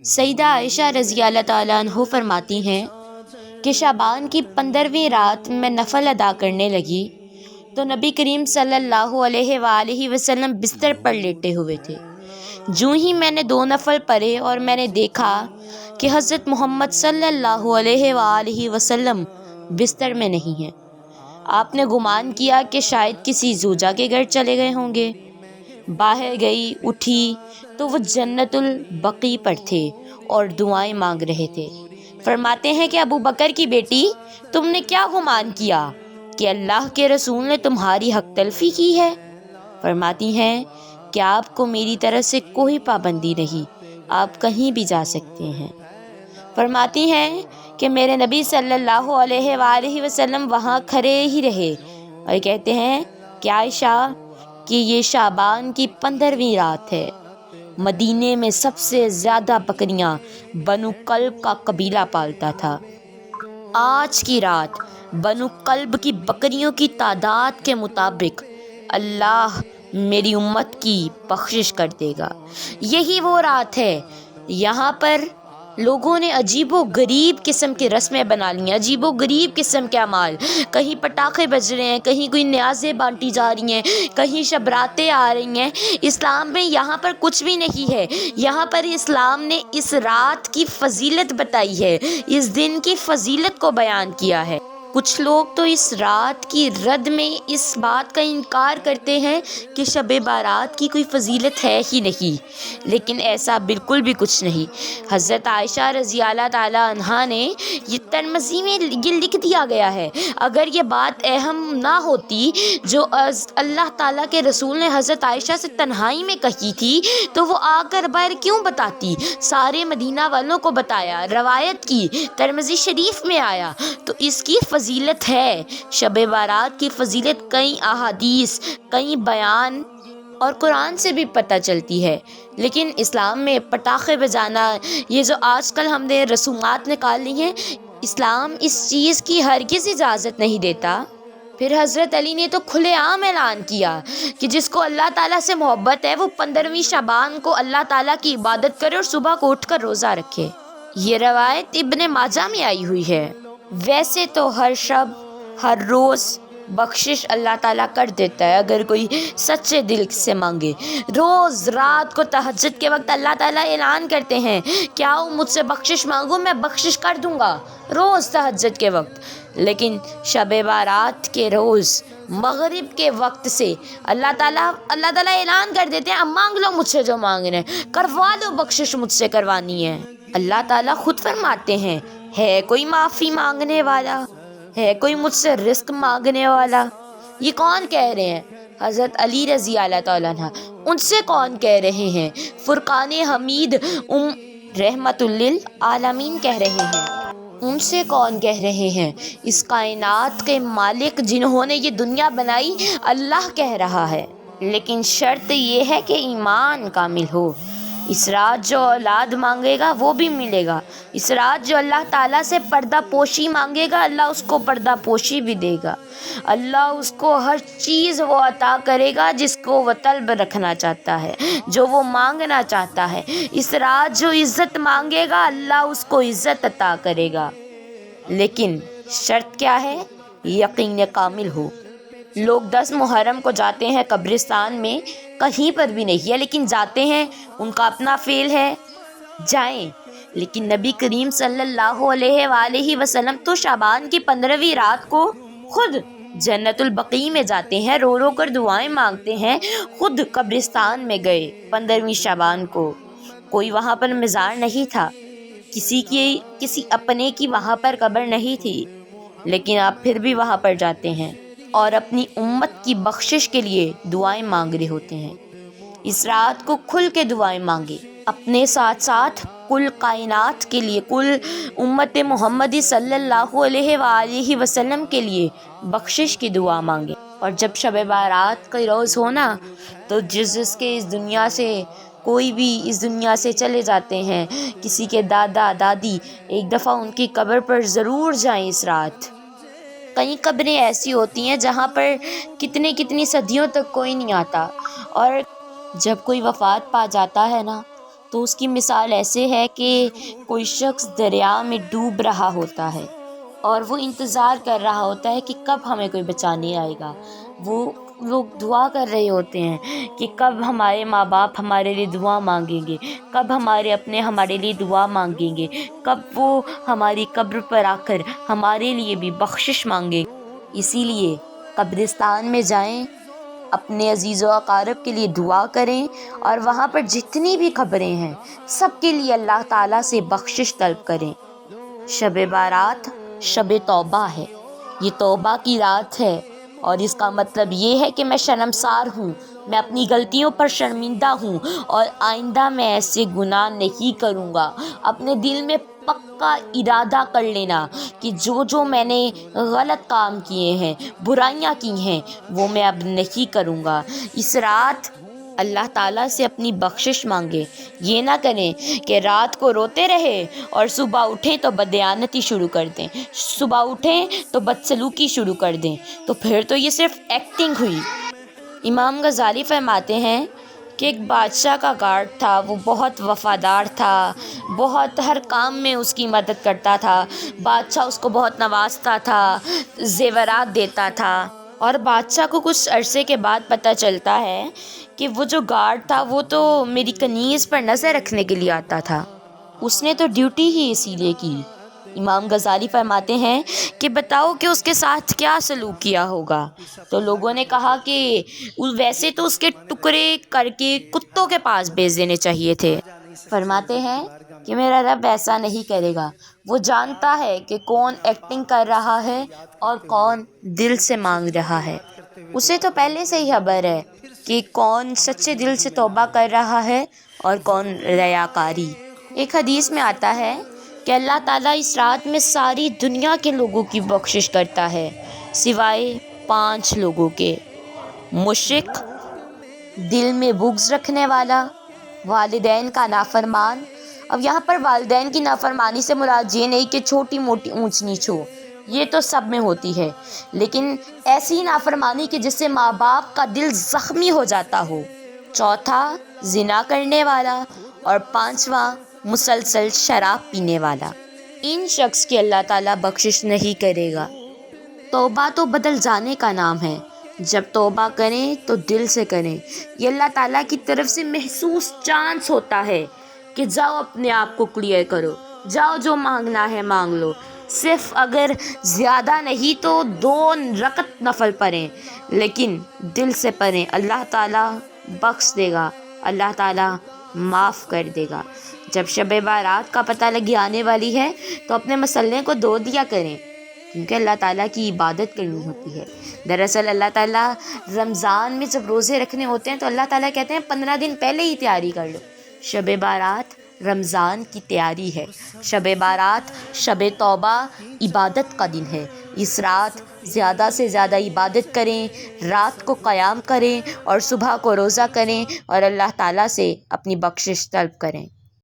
سیدہ عائشہ رضی اللہ تعالیٰ عنہ فرماتی ہیں کہ شعبان کی 15ویں رات میں نفل ادا کرنے لگی تو نبی کریم صلی اللہ علیہ وآلہ وسلم بستر پر لیٹے ہوئے تھے۔ جوں ہی میں نے 2 نفل پڑھے اور میں نے دیکھا کہ حضرت محمد صلی اللہ علیہ وآلہ وسلم بستر میں نہیں ہیں۔ آپ نے گمان کیا کہ شاید کسی زوجہ کے گھر چلے گئے ہوں گے۔ باہر گئی، اٹھی تو وہ جنت البقیع پر تھے اور دعائیں مانگ رہے تھے۔ فرماتے ہیں کہ ابو بکر کی بیٹی، تم نے کیا گمان کیا کہ اللہ کے رسول نے تمہاری حق تلفی کی ہے؟ فرماتی ہیں کہ آپ کو میری طرف سے کوئی پابندی نہیں، آپ کہیں بھی جا سکتے ہیں۔ فرماتی ہیں کہ میرے نبی صلی اللہ علیہ وآلہ وسلم وہاں کھڑے ہی رہے اور کہتے ہیں کہ عائشہ کہ یہ شعبان کی 15ویں رات ہے۔ مدینے میں سب سے زیادہ بکریاں بنو کلب کا قبیلہ پالتا تھا۔ آج کی رات بنو کلب کی بکریوں کی تعداد کے مطابق اللہ میری امت کی بخشش کر دے گا۔ یہی وہ رات ہے۔ یہاں پر لوگوں نے عجیب و غریب قسم کی رسمیں بنا لی ہیں، عجیب و غریب قسم کے اعمال۔ کہیں پٹاخے بج رہے ہیں، کہیں کوئی نیازیں بانٹی جا رہی ہیں، کہیں شبراتیں آ رہی ہیں۔ اسلام میں یہاں پر کچھ بھی نہیں ہے۔ یہاں پر اسلام نے اس رات کی فضیلت بتائی ہے، اس دن کی فضیلت کو بیان کیا ہے۔ کچھ لوگ تو اس رات کی رد میں اس بات کا انکار کرتے ہیں کہ شب بارات کی کوئی فضیلت ہے ہی نہیں، لیکن ایسا بالکل بھی کچھ نہیں۔ حضرت عائشہ رضی اللہ تعالیٰ عنہا نے یہ ترمذی میں یہ لکھ دیا گیا ہے۔ اگر یہ بات اہم نہ ہوتی جو اللہ تعالیٰ کے رسول نے حضرت عائشہ سے تنہائی میں کہی تھی تو وہ آ کر باہر کیوں بتاتی؟ سارے مدینہ والوں کو بتایا، روایت کی، ترمذی شریف میں آیا، تو اس کی فضیلت ہے۔ شب بارات کی فضیلت کئی احادیث، کئی بیان اور قرآن سے بھی پتہ چلتی ہے، لیکن اسلام میں پٹاخے بجانا، یہ جو آج کل ہم نے رسومات نکال لی ہیں، اسلام اس چیز کی ہرگز اجازت نہیں دیتا۔ پھر حضرت علی نے تو کھلے عام اعلان کیا کہ جس کو اللہ تعالیٰ سے محبت ہے وہ 15ویں شعبان کو اللہ تعالیٰ کی عبادت کرے اور صبح کو اٹھ کر روزہ رکھے۔ یہ روایت ابن ماجہ میں آئی ہوئی ہے۔ ویسے تو ہر شب، ہر روز بخشش اللہ تعالیٰ کر دیتا ہے اگر کوئی سچے دل سے مانگے۔ روز رات کو تہجد کے وقت اللہ تعالیٰ اعلان کرتے ہیں کہ آؤ مجھ سے بخشش مانگو، میں بخشش کر دوں گا، روز تہجد کے وقت۔ لیکن شب بارات کے روز مغرب کے وقت سے اللہ تعالیٰ اعلان کر دیتے ہیں اب مانگ لو مجھ سے جو مانگنا ہے، کروا لو بخشش مجھ سے کروانی ہے۔ اللہ تعالیٰ خود فرماتے ہیں ہے کوئی معافی مانگنے والا، ہے کوئی مجھ سے رزق مانگنے والا؟ یہ کون کہہ رہے ہیں؟ حضرت علی رضی اللہ تعالیٰ عنہ۔ ان سے کون کہہ رہے ہیں؟ فرقان حمید رحمت للعالمین کہہ رہے ہیں۔ ان سے کون کہہ رہے ہیں؟ اس کائنات کے مالک جنہوں نے یہ دنیا بنائی اللہ کہہ رہا ہے۔ لیکن شرط یہ ہے کہ ایمان کامل ہو۔ اس رات جو اولاد مانگے گا وہ بھی ملے گا۔ اس رات جو اللہ تعالیٰ سے پردہ پوشی مانگے گا اللہ اس کو پردہ پوشی بھی دے گا۔ اللہ اس کو ہر چیز وہ عطا کرے گا جس کو وہ طلب رکھنا چاہتا ہے، جو وہ مانگنا چاہتا ہے۔ اس رات جو عزت مانگے گا اللہ اس کو عزت عطا کرے گا۔ لیکن شرط کیا ہے؟ یقین کامل ہو۔ لوگ 10 محرم کو جاتے ہیں قبرستان میں، کہیں پر بھی نہیں ہے لیکن جاتے ہیں، ان کا اپنا فعل ہے، جائیں۔ لیکن نبی کریم صلی اللہ علیہ وآلہ وسلم تو شعبان کی 15ویں رات کو خود جنت البقیع میں جاتے ہیں، رو رو کر دعائیں مانگتے ہیں، خود قبرستان میں گئے 15ویں شعبان کو۔ کوئی وہاں پر مزار نہیں تھا، کسی اپنے کی وہاں پر قبر نہیں تھی، لیکن آپ پھر بھی وہاں پر جاتے ہیں اور اپنی امت کی بخشش کے لیے دعائیں مانگ رہے ہوتے ہیں۔ اس رات کو کھل کے دعائیں مانگے، اپنے ساتھ ساتھ کل کائنات کے لیے، کل امت محمدی صلی اللہ علیہ وآلہ وسلم کے لیے بخشش کی دعا مانگے۔ اور جب شب بارات کا روز ہونا تو جس کے اس دنیا سے کوئی بھی اس دنیا سے چلے جاتے ہیں، کسی کے دادا دادی، ایک دفعہ ان کی قبر پر ضرور جائیں اس رات۔ کئی قبریں ایسی ہوتی ہیں جہاں پر کتنی صدیوں تک کوئی نہیں آتا، اور جب کوئی وفات پا جاتا ہے نا تو اس کی مثال ایسے ہے کہ کوئی شخص دریا میں ڈوب رہا ہوتا ہے اور وہ انتظار کر رہا ہوتا ہے کہ کب ہمیں کوئی بچانے آئے گا۔ وہ لوگ دعا کر رہے ہوتے ہیں کہ کب ہمارے ماں باپ ہمارے لیے دعا مانگیں گے، کب ہمارے اپنے ہمارے لیے دعا مانگیں گے، کب وہ ہماری قبر پر آ کر ہمارے لیے بھی بخشش مانگیں۔ اسی لیے قبرستان میں جائیں، اپنے عزیز و اقارب کے لیے دعا کریں، اور وہاں پر جتنی بھی قبریں ہیں سب کے لیے اللہ تعالیٰ سے بخشش طلب کریں۔ شب بارات شب توبہ ہے، یہ توبہ کی رات ہے، اور اس کا مطلب یہ ہے کہ میں شرمسار ہوں، میں اپنی غلطیوں پر شرمندہ ہوں، اور آئندہ میں ایسے گناہ نہیں کروں گا۔ اپنے دل میں پکا ارادہ کر لینا کہ جو میں نے غلط کام کیے ہیں، برائیاں کی ہیں، وہ میں اب نہیں کروں گا۔ اس رات اللہ تعالیٰ سے اپنی بخشش مانگے۔ یہ نہ کریں کہ رات کو روتے رہے اور صبح اٹھیں تو بددیانتی شروع کر دیں، صبح اٹھیں تو بدسلوکی شروع کر دیں، تو پھر تو یہ صرف ایکٹنگ ہوئی۔ امام غزالی فرماتے ہیں کہ ایک بادشاہ کا گارڈ تھا، وہ بہت وفادار تھا، بہت ہر کام میں اس کی مدد کرتا تھا، بادشاہ اس کو بہت نوازتا تھا، زیورات دیتا تھا، اور بادشاہ کو کچھ عرصے کے بعد پتہ چلتا ہے کہ وہ جو گارڈ تھا وہ تو میری کنیز پر نظر رکھنے کے لیے آتا تھا، اس نے تو ڈیوٹی ہی اسی لیے کی۔ امام غزالی فرماتے ہیں کہ بتاؤ کہ اس کے ساتھ کیا سلوک کیا ہوگا؟ تو لوگوں نے کہا کہ ویسے تو اس کے ٹکڑے کر کے کتوں کے پاس بھیج دینے چاہیے تھے۔ فرماتے ہیں کہ میرا رب ایسا نہیں کرے گا، وہ جانتا ہے کہ کون ایکٹنگ کر رہا ہے اور کون دل سے مانگ رہا ہے۔ اسے تو پہلے سے ہی خبر ہے کہ کون سچے دل سے توبہ کر رہا ہے اور کون ریاکاری۔ ایک حدیث میں آتا ہے کہ اللہ تعالیٰ اس رات میں ساری دنیا کے لوگوں کی بخشش کرتا ہے سوائے 5 لوگوں کے: مشرک، دل میں بغض رکھنے والا، والدین کا نافرمان۔ اب یہاں پر والدین کی نافرمانی سے مراد یہ نہیں کہ چھوٹی موٹی اونچ نیچ ہو، یہ تو سب میں ہوتی ہے، لیکن ایسی نافرمانی کہ جس سے ماں باپ کا دل زخمی ہو جاتا ہو۔ چوتھا، زنا کرنے والا، اور 5واں، مسلسل شراب پینے والا۔ ان شخص کی اللہ تعالیٰ بخشش نہیں کرے گا۔ توبہ تو بدل جانے کا نام ہے، جب توبہ کریں تو دل سے کریں۔ یہ اللہ تعالیٰ کی طرف سے محسوس چانس ہوتا ہے کہ جاؤ اپنے آپ کو کلیئر کرو، جاؤ جو مانگنا ہے مانگ لو۔ صرف اگر زیادہ نہیں تو 2 رکعت نفل پڑھیں، لیکن دل سے پڑھیں، اللہ تعالیٰ بخش دے گا، اللہ تعالیٰ معاف کر دے گا۔ جب شب بارات کا پتہ لگی آنے والی ہے تو اپنے مسلح کو دھو دیا کریں، کیونکہ اللہ تعالیٰ کی عبادت کرنی ہوتی ہے۔ دراصل اللہ تعالیٰ رمضان میں جب روزے رکھنے ہوتے ہیں تو اللہ تعالیٰ کہتے ہیں 15 دن پہلے ہی تیاری کر لو۔ شب بارات رمضان کی تیاری ہے، شب بارات شب توبہ عبادت کا دن ہے۔ اس رات زیادہ سے زیادہ عبادت کریں، رات کو قیام کریں اور صبح کو روزہ کریں اور اللہ تعالیٰ سے اپنی بخشش طلب کریں۔